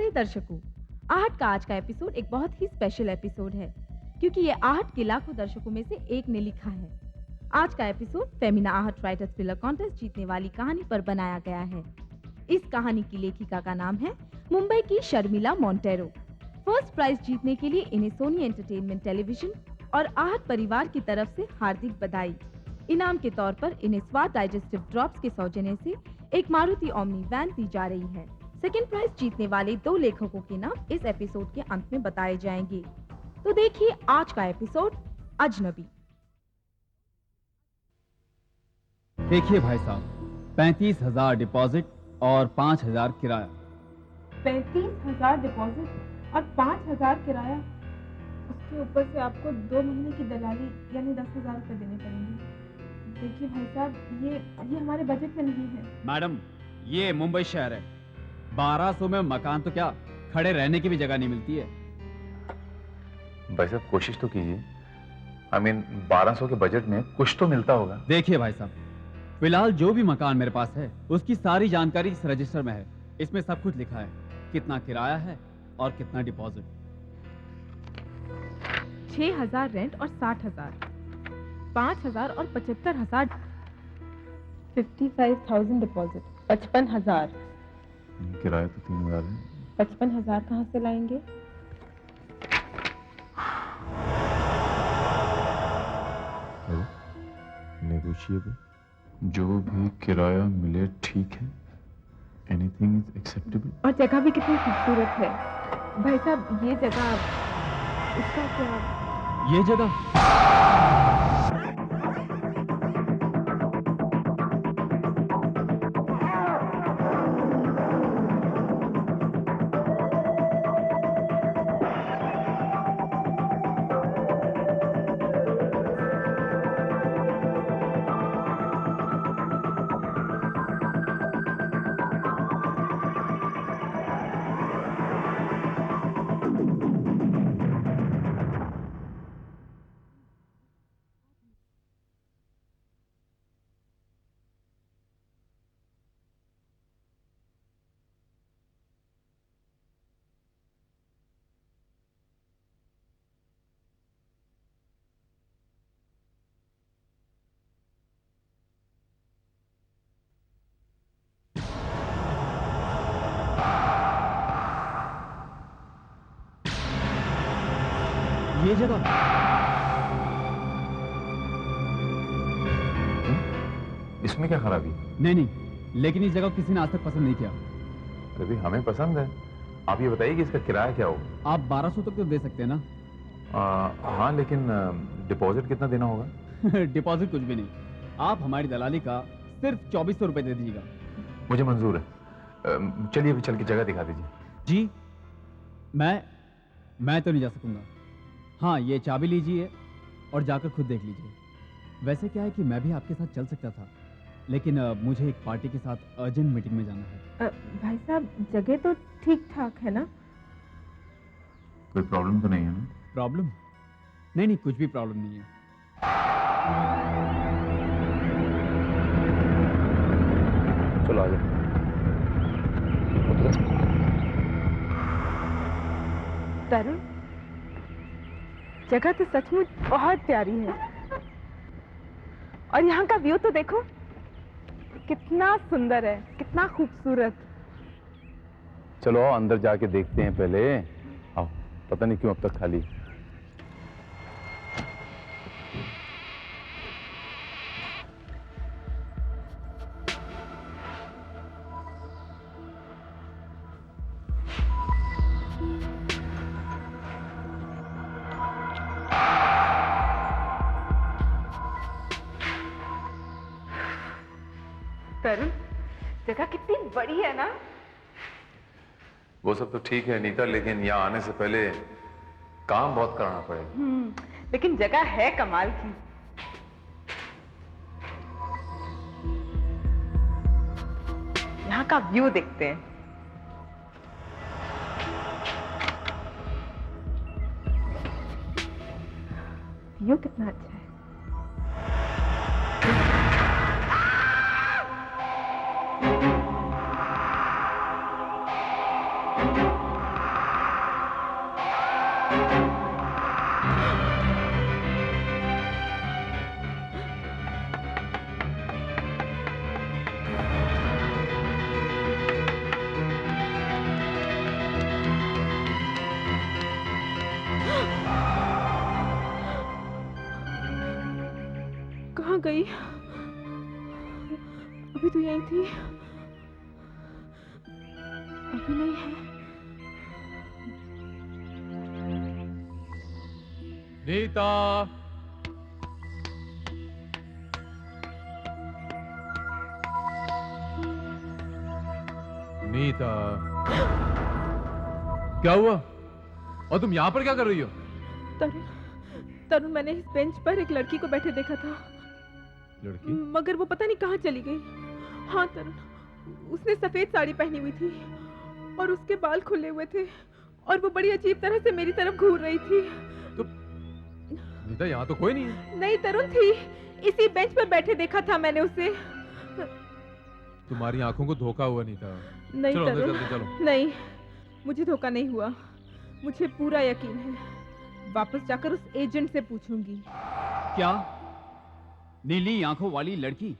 प्यारे दर्शकों, आहट का आज का एपिसोड एक बहुत ही स्पेशल एपिसोड है क्योंकि ये आहट के लाखों दर्शकों में से एक ने लिखा है। आज का एपिसोड फेमिना आहट राइटर्स थ्रिलर कॉन्टेस्ट जीतने वाली कहानी पर बनाया गया है। इस कहानी की लेखिका का नाम है मुंबई की शर्मिला मोंटेरो। फर्स्ट प्राइज जीतने के लिए इन्हें सोनी एंटरटेनमेंट टेलीविजन और आहट परिवार की तरफ से हार्दिक बधाई। इनाम के तौर पर इन्हें स्वाद डाइजेस्टिव ड्रॉप्स के सौजन्य से एक मारुति ओमनी वैन दी जा रही है। सेकंड प्राइज जीतने वाले 2 लेखकों के नाम इस एपिसोड के अंत में बताए जाएंगे। तो देखिए आज का एपिसोड अजनबी। देखिए भाई साहब, 35,000 डिपॉजिट और 5,000 किराया। 35,000 डिपॉजिट और 5,000 किराया। उसके ऊपर से आपको 2 महीने की दलाली यानी 10,000 रुपए देने पड़ेंगे। देखिए भाई साहब, ये हमारे बजट में नहीं है। मैडम, ये मुंबई शहर है। 1200 में मकान तो क्या, खड़े रहने की भी जगह नहीं मिलती है। भाई साहब कोशिश तो कीजिए। 1200 के बजट में कुछ तो मिलता होगा। देखिए भाई साहब, फिलहाल जो भी मकान मेरे पास है उसकी सारी जानकारी इस रजिस्टर में है। इसमें सब कुछ लिखा है, कितना किराया है और कितना डिपॉजिट। 6,000 रेंट और 60,000, 5,000 और 75,000, 55,000 डिपॉजिट, 55,000। किराया तो 3,000 है। 55,000 कहाँ से लाएंगे? नेगोशिएबल। जो भी किराया मिले ठीक है। Anything is acceptable. और जगह भी कितनी खूबसूरत है भाई साहब। ये जगह, इसका क्या? ये जगह ये जगह इसमें क्या खराबी? नहीं, लेकिन इस जगह को किसी ने आज तक पसंद नहीं किया। अभी हमें पसंद है। आप ये बताइए कि इसका किराया क्या होगा? आप 1200 तक तो दे सकते हैं ना? हाँ, लेकिन डिपॉजिट कितना देना होगा? डिपॉजिट कुछ भी नहीं, आप हमारी दलाली का सिर्फ 2400 रुपए दे दीजिएगा। मुझे मंजूर है। चलिए अभी चल के जगह दिखा दीजिए। जी, मैं तो नहीं जा सकूंगा। हाँ, ये चाबी लीजिए और जाकर खुद देख लीजिए। वैसे क्या है कि मैं भी आपके साथ चल सकता था, लेकिन मुझे एक पार्टी के साथ अर्जेंट मीटिंग में जाना है। भाई साहब, जगह तो ठीक ठाक है ना? कोई प्रॉब्लम तो नहीं है ना? प्रॉब्लम? नहीं, कुछ भी प्रॉब्लम नहीं है। चलो आगे। तरुण, जगह तो सचमुच बहुत प्यारी है। और यहाँ का व्यू तो देखो, कितना सुंदर है, कितना खूबसूरत। चलो आओ अंदर जाके देखते हैं पहले। आओ, पता नहीं क्यों अब तक खाली। तरुण, जगह कितनी बड़ी है ना? वो सब तो ठीक है नीता, लेकिन यहाँ आने से पहले काम बहुत कराना पड़ेगा। लेकिन जगह है कमाल की। यहाँ का व्यू देखते हैं। व्यू कितना अच्छा है। कहाँ गई? अभी तो यही थी। अभी नहीं है। नीता, नीता, क्या हुआ? और तुम यहाँ पर क्या कर रही हो? तरुण, तरुण, मैंने इस बेंच पर एक लड़की को बैठे देखा था। लड़की? मगर वो पता नहीं कहाँ चली गई। हाँ तरुण, उसने सफेद साड़ी पहनी हुई थी और उसके बाल खुले हुए थे और वो बड़ी अजीब तरह से मेरी तरफ घूर रही थी। तो नीता, यहाँ तो कोई नहीं है। नहीं तरुण, थी। इसी बेंच पर बैठे देखा था मैंने उसे। तुम्हारी आंखों को धोखा हुआ नीता। नहीं चलो अंदर तरुण, चलते, चलो। नहीं, मुझे धोखा नहीं हुआ। मुझे पूरा यकीन है। वापस जाकर उस एजेंट से पूछूंगी। क्या? नीली आंखों वाली लड़की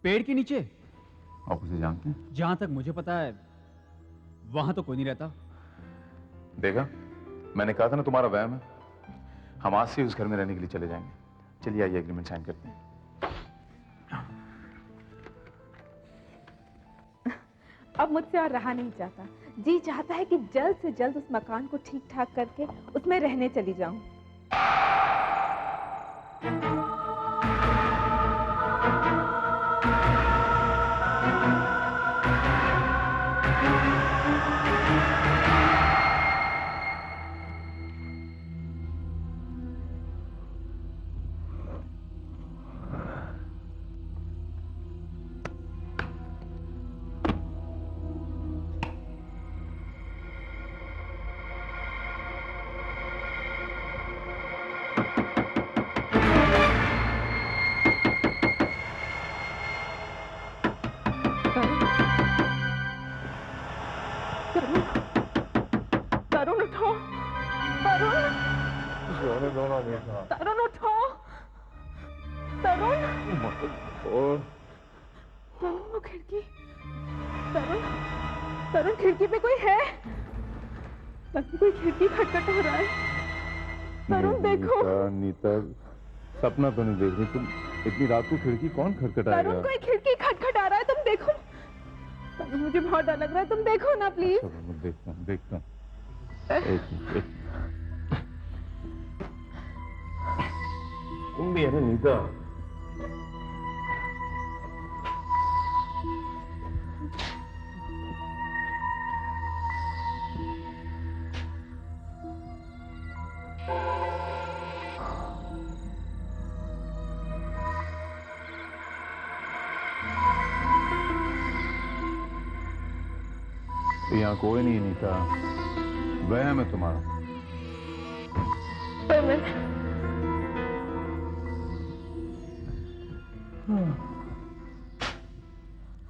पेड़ के नीचे? आप उसे जानते हैं? जहां तक मुझे पता है वहां तो कोई नहीं रहता। देखा, मैंने कहा था ना तुम्हारा वहम है। हम आज से उस घर में रहने के लिए चले जाएंगे। चलिए आइए, एग्रीमेंट साइन करते हैं। अब मुझसे और रहा नहीं जाता। जी चाहता है कि जल्द से जल्द उस मकान को ठीक ठाक करके उसमें रहने चली जाऊं। तरुण उठो, तरुण, तरुण उठो, तरुण, तरुण वो खिड़की, तरुण, तरुण खिड़की पे कोई है। तरुण कोई खिड़की खटखटा रहा है। तरुण देखो। नीता, सपना तो नहीं देख रही तुम? इतनी रात को खिड़की कौन खटखटाएगा? तरुण कोई खिड़की खटखटा रहा है, तुम देखो। तरुण मुझे बहुत डर लग रहा है, तुम देखो ना प्लीज। मैं देखता हूँ, देखता हूँ। तुम भी है ना नीता? यहाँ कोई नहीं नीता, वहम है तुम्हारा।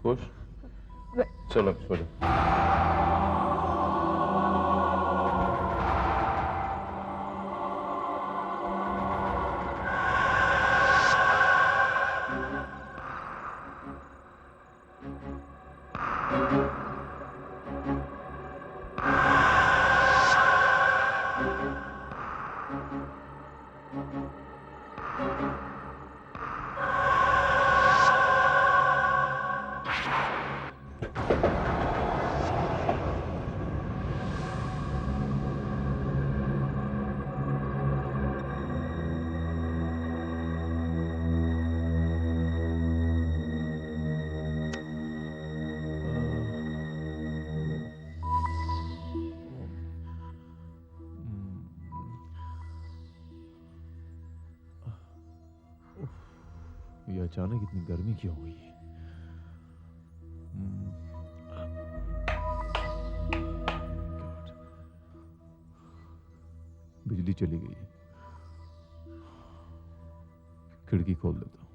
खुश? चलो चलो। ये अचानक इतनी गर्मी क्यों हुई? बिजली चली गई है। खिड़की खोल देता हूँ।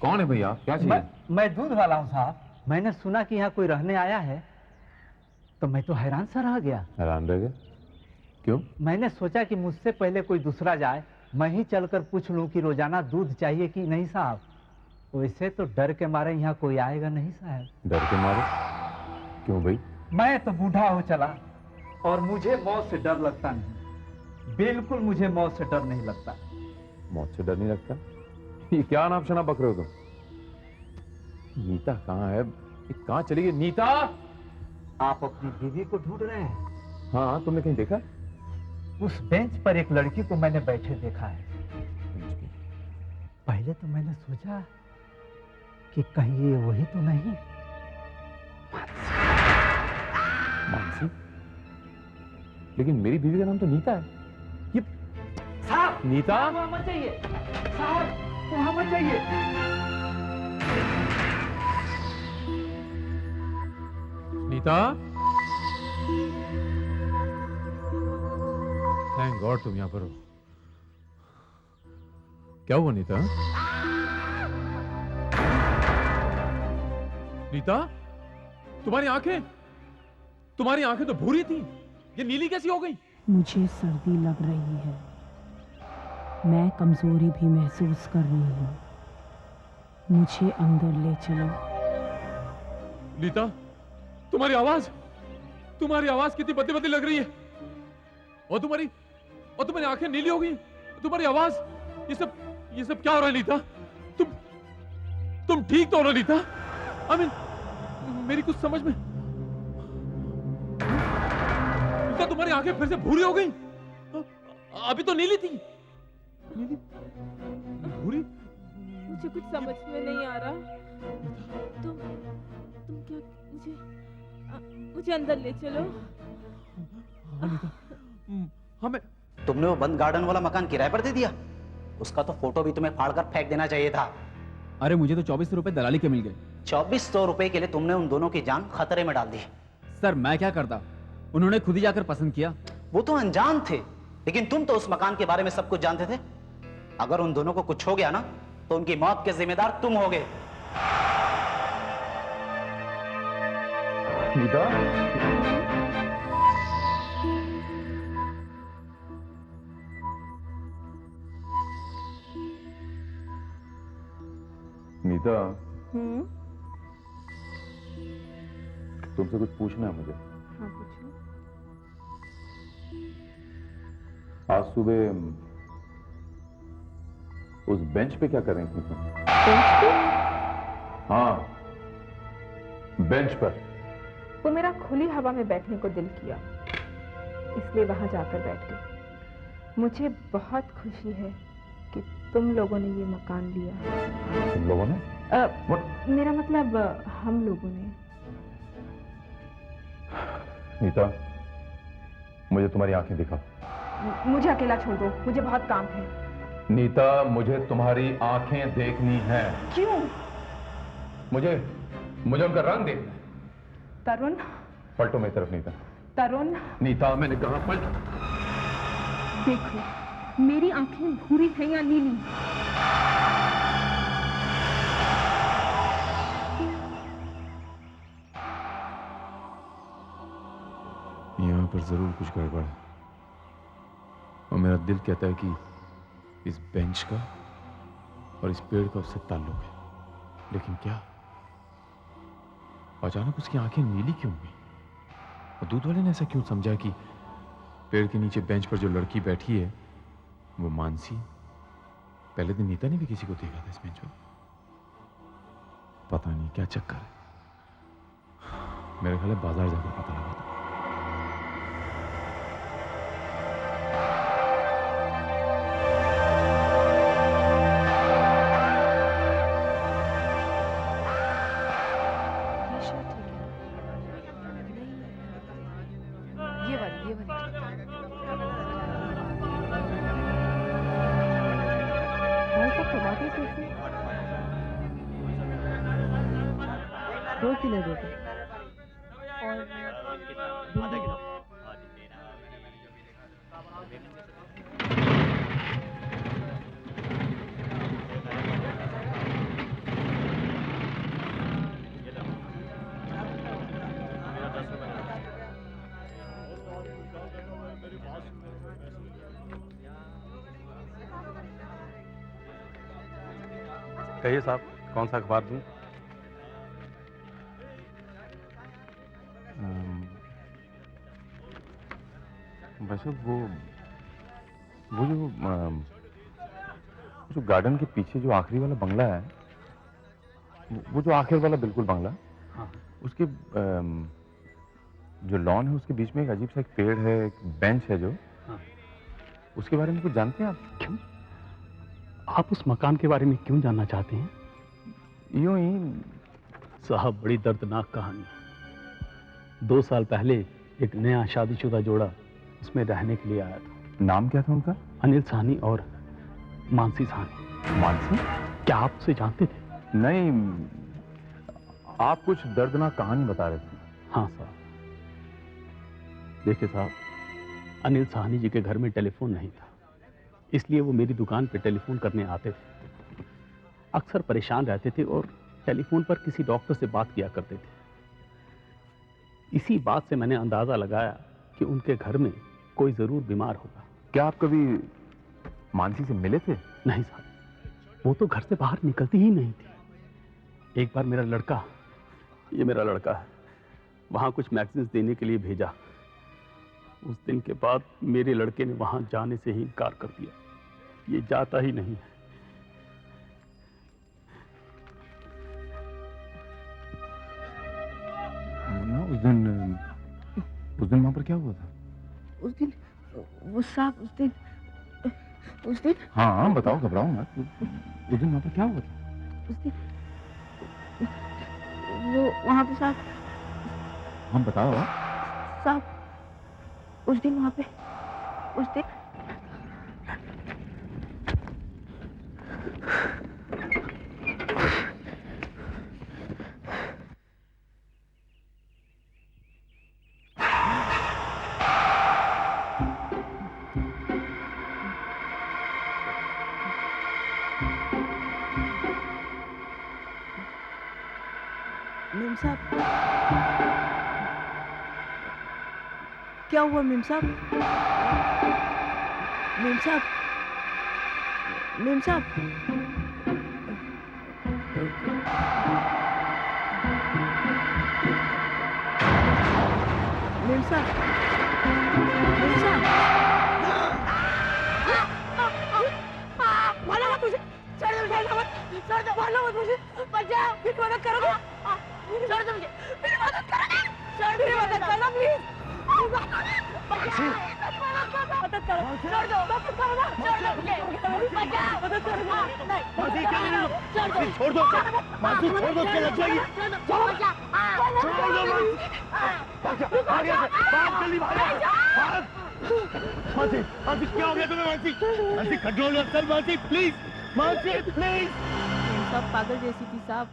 कौन है भैया, क्या चाहिए? मैं दूध वाला हूँ साहब। मैंने सुना कि यहाँ कोई रहने आया है, तो मैं तो हैरान सा रह गया। हैरान रह गए? क्यों? मैंने सोचा कि मुझसे पहले कोई दूसरा जाए, मैं ही चलकर पूछ लूं कि रोजाना दूध चाहिए कि नहीं साहब। वैसे तो डर के मारे यहाँ कोई आएगा नहीं साहब। डर के मारे? क्यों भाई? मैं तो बूढ़ा हो चला और मुझे मौत से डर लगता नहीं। बिल्कुल मुझे मौत से डर नहीं लगता। मौत से डर नहीं लगता? ये क्या नाम शना बक रहे हो तुम? नीता कहाँ है? ये कहाँ चली गई नीता? आप अपनी बीवी को ढूंढ रहे हैं? हाँ, तुमने कहीं देखा? उस बेंच पर एक लड़की को मैंने बैठे देखा है। पहले तो मैंने सोचा कि कहीं ये वही तो नहीं। मानसी? लेकिन मेरी बीवी का नाम तो नीता है। ये साहब, नीता? वहाँ मत जाइए साहब, वहाँ मत जाइए। नीता, थैंक गॉड तुम यहाँ पर हो। क्या हुआ नीता? नीता, तुम्हारी आंखें तो भूरी थी, ये नीली कैसी हो गई? मुझे सर्दी लग रही है, मैं कमजोरी भी महसूस कर रही हूँ, मुझे अंदर ले चलो। नीता, तुम्हारी आवाज कितनी बदली बदली लग रही है। और तुम्हारी आंखें नीली हो गई, तुम्हारी आवाज, ये सब क्या हो रहा है नीता? तुम ठीक तो हो ना नीता? मेरी कुछ समझ में। नीता, तुम्हारी आंखें फिर से भूरी हो गई, अभी तो नीली थी। नीली भूरी? मुझे कुछ समझ में नहीं आ रहा। तुम क्या मुझे अंदर ले चलो। हमें तुमने वो बंद गार्डन वाला मकान किराए पर दे दिया? उसका तो फोटो भी तुम्हें फाड़कर फेंक देना चाहिए था। अरे मुझे तो 2400 रुपए दलाली के मिल गए। 2400 रुपए के लिए तुमने उन दोनों की जान खतरे में डाल दी। सर मैं क्या करता, उन्होंने खुद ही जाकर पसंद किया। वो तो अनजान थे, लेकिन तुम तो उस मकान के बारे में सब कुछ जानते थे। अगर उन दोनों को कुछ हो गया ना, तो उनकी मौत के जिम्मेदार तुम होगे। नीता? नीता, तुमसे कुछ पूछना है मुझे। हाँ, पूछो। आज सुबह उस बेंच पे क्या कर रही थी तुम? बेंच पे? हाँ, बेंच पर। वो मेरा खुली हवा में बैठने को दिल किया, इसलिए वहां जाकर बैठ गई। मुझे बहुत खुशी है कि तुम लोगों ने ये मकान लिया। तुम लोगों ने? मेरा मतलब हम लोगों ने। नीता, मुझे तुम्हारी आंखें दिखाओ। मुझे अकेला छोड़ दो, मुझे बहुत काम है। नीता, मुझे तुम्हारी आंखें देखनी है। क्यों? मुझे उनका रंग देखना है। तरुण, पलटो मेरी तरफ नीता। तरुण। नीता, मैंने कहा पलटो। देखो, मेरी आंखें भूरी हैं या नीली? यहाँ पर जरूर कुछ गड़बड़ है, और मेरा दिल कहता है कि इस बेंच का और इस पेड़ का उससे ताल्लुक है। लेकिन क्या? अचानक उसकी आंखें नीली क्यों हुई? और दूध वाले ने ऐसा क्यों समझा कि पेड़ के नीचे बेंच पर जो लड़की बैठी है वो मानसी? पहले दिन नीता ने भी किसी को देखा था इस बेंच पर। पता नहीं क्या चक्कर है। मेरे ख्याल है बाजार जाकर पता लगा था। कहिए साहब, कौन सा अखबार दूं? वैसे वो जो गार्डन के पीछे जो आखिरी वाला बंगला है, वो जो आखिर वाला बिल्कुल बंगला, हाँ। उसके जो लॉन है उसके बीच में एक अजीब सा एक पेड़ है, एक बेंच है जो, हाँ। उसके बारे में कुछ जानते हैं आप? क्यों? आप उस मकान के बारे में क्यों जानना चाहते हैं? यूं ही साहब, बड़ी दर्दनाक कहानी है। 2 साल पहले एक नया शादीशुदा जोड़ा उसमें रहने के लिए आया था। नाम क्या था उनका? अनिल साहनी और मानसी साहनी। मानसी? क्या आप उसे जानते थे? नहीं, आप कुछ दर्दनाक कहानी बता रहे थे। हाँ साहब। देखिए साहब, अनिल साहनी जी के घर में टेलीफोन नहीं था, इसलिए वो मेरी दुकान पे टेलीफोन करने आते थे। अक्सर परेशान रहते थे और टेलीफोन पर किसी डॉक्टर से बात किया करते थे। इसी बात से मैंने अंदाजा लगाया कि उनके घर में कोई जरूर बीमार होगा। क्या आप कभी मानसी से मिले थे? नहीं साहब, वो तो घर से बाहर निकलती ही नहीं थी। एक बार मेरा लड़का, ये मेरा लड़का है, वहां कुछ मैगजीन्स देने के लिए भेजा। उस दिन के बाद मेरे लड़के ने वहां जाने से ही इनकार कर दिया। ये जाता ही नहीं है। ना उस दिन वहां पर क्या हुआ था? उस दिन वो साहब, उस दिन हाँ बताओ, घबराओ मत। उस दिन वहां पर क्या हुआ था? उस दिन वो वहां पे साहब, हम बताओ। साहब उस दिन वहां पे, उस दिन मेम साहब, क्या हुआ मेम साहब? मेम साहब, मेम साहब, मेम साहब, मेम साहब, मारो मत मुझे, छोड़ दो, मारो मत मुझे, बचाओ, फिर मदद करोगे? छोड़ दो मुझे, फिर मदद करोगे? फिर मदद करना प्लीज। मदद करो, छोड़ दो, मदद करो ना, छोड़ दो मुझे, बचाओ, मदद करो ना, नहीं, छोड़ दो, मासी छोड़ दो, उसके लग जाएगी, छोड़ दो, छोड़ दो मासी, मासी क्या हो गया तुम्हें? मासी कंट्रोल कर, मासी प्लीज, मासी प्लीज। सब पागल जैसी थी साहब।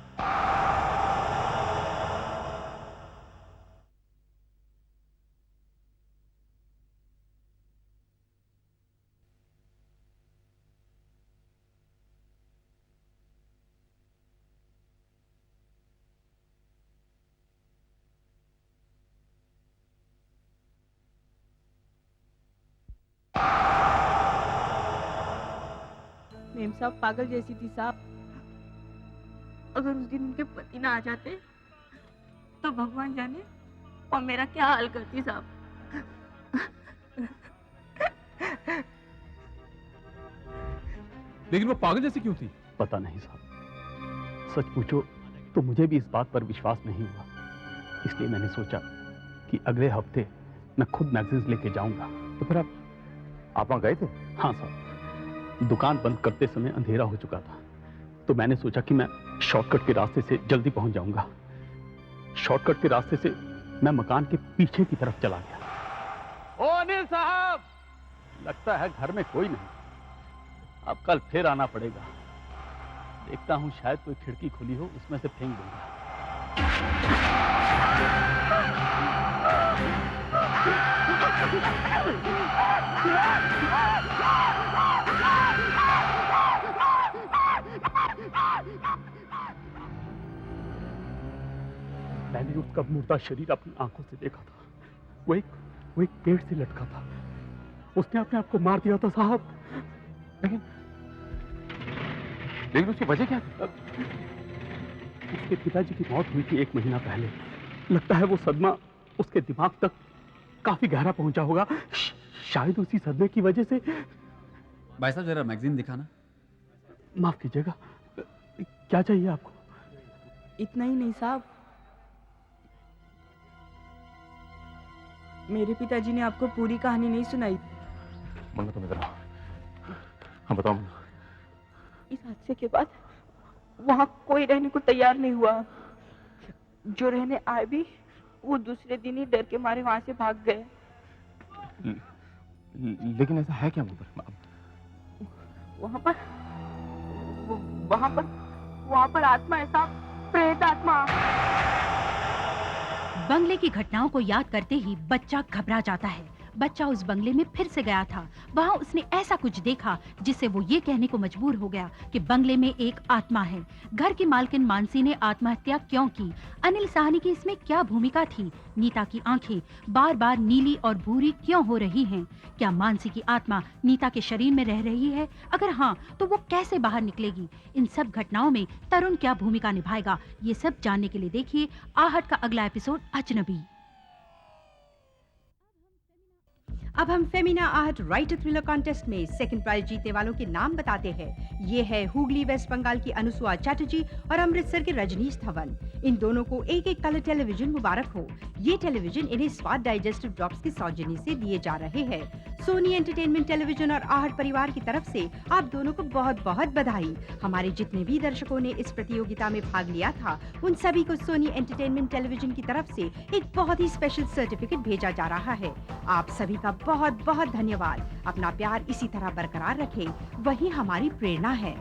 मेम साहब पागल जैसी थी साहब। अगर उस दिन उनके पति ना आ जाते तो भगवान जाने और मेरा क्या हाल करती साहब। लेकिन वो पागल जैसी क्यों थी? पता नहीं साहब, सच पूछो तो मुझे भी इस बात पर विश्वास नहीं हुआ। इसलिए मैंने सोचा कि अगले हफ्ते मैं खुद मैगजीन्स लेके जाऊंगा। तो फिर आप वहां गए थे? हाँ साहब, दुकान बंद करते समय अंधेरा हो चुका था, तो मैंने सोचा कि मैं शॉर्टकट के रास्ते से जल्दी पहुंच जाऊंगा। शॉर्टकट के रास्ते से मैं मकान के पीछे की तरफ चला गया। ओ अनिल साहब, लगता है घर में कोई नहीं। अब कल फिर आना पड़ेगा। देखता हूं शायद कोई खिड़की खुली हो, उसमें से फेंक दूंगा। मैंने उसका मुर्दा शरीर अपनी आंखों से देखा था। वो एक पेड़ से लटका था। उसने अपने आप को मार दिया था साहब। लेकिन उसकी वजह क्या थी? उसके पिताजी की मौत हुई थी 1 महीना पहले। लगता है वो सदमा उसके दिमाग तक काफी गहरा पहुंचा होगा। शायद उसी सदमे की वजह से। भाई साहब जरा मैगजीन दिखाना। माफ कीजिएगा, क्या चाहिए आपको? इतना ही नहीं साहब, मेरे पिताजी ने आपको पूरी कहानी नहीं सुनाई। मुन्ना तुम इधर आओ। हाँ बताओ मुन्ना। इस हादसे के बाद वहाँ कोई रहने को तैयार नहीं हुआ। जो रहने आए भी वो दूसरे दिन ही डर के मारे वहां से भाग गए। लेकिन ऐसा है क्या मुन्ना? वहाँ पर आत्मा है साहब, प्रेत आत्मा। बंगले की घटनाओं को याद करते ही बच्चा घबरा जाता है। बच्चा उस बंगले में फिर से गया था। वहाँ उसने ऐसा कुछ देखा जिससे वो ये कहने को मजबूर हो गया कि बंगले में एक आत्मा है। घर की मालकिन मानसी ने आत्महत्या क्यों की? अनिल साहनी की इसमें क्या भूमिका थी? नीता की आंखें बार बार नीली और भूरी क्यों हो रही हैं? क्या मानसी की आत्मा नीता के शरीर में रह रही है? अगर हाँ, तो वो कैसे बाहर निकलेगी? इन सब घटनाओं में तरुण क्या भूमिका निभाएगा? ये सब जानने के लिए देखिए आहट का अगला एपिसोड अजनबी। अब हम फेमिना आहट राइटर थ्रिलर कॉन्टेस्ट में सेकंड प्राइज जीतने वालों के नाम बताते हैं। ये है हुगली वेस्ट बंगाल की अनुसुआ चैटर्जी और अमृतसर के रजनीश धवन। इन दोनों को एक एक कलर टेलीविजन मुबारक हो। ये टेलीविजन इन्हें स्वाद डाइजेस्टिव ड्रॉप्स के सौजन्य से दिए जा रहे हैं। सोनी एंटरटेनमेंट टेलीविजन और आहट परिवार की तरफ से आप दोनों को बहुत बहुत बधाई। हमारे जितने भी दर्शकों ने इस प्रतियोगिता में भाग लिया था उन सभी को सोनी एंटरटेनमेंट टेलीविजन की तरफ से एक बहुत ही स्पेशल सर्टिफिकेट भेजा जा रहा है। आप सभी का बहुत बहुत धन्यवाद। अपना प्यार इसी तरह बरकरार रखें, वही हमारी प्रेरणा है।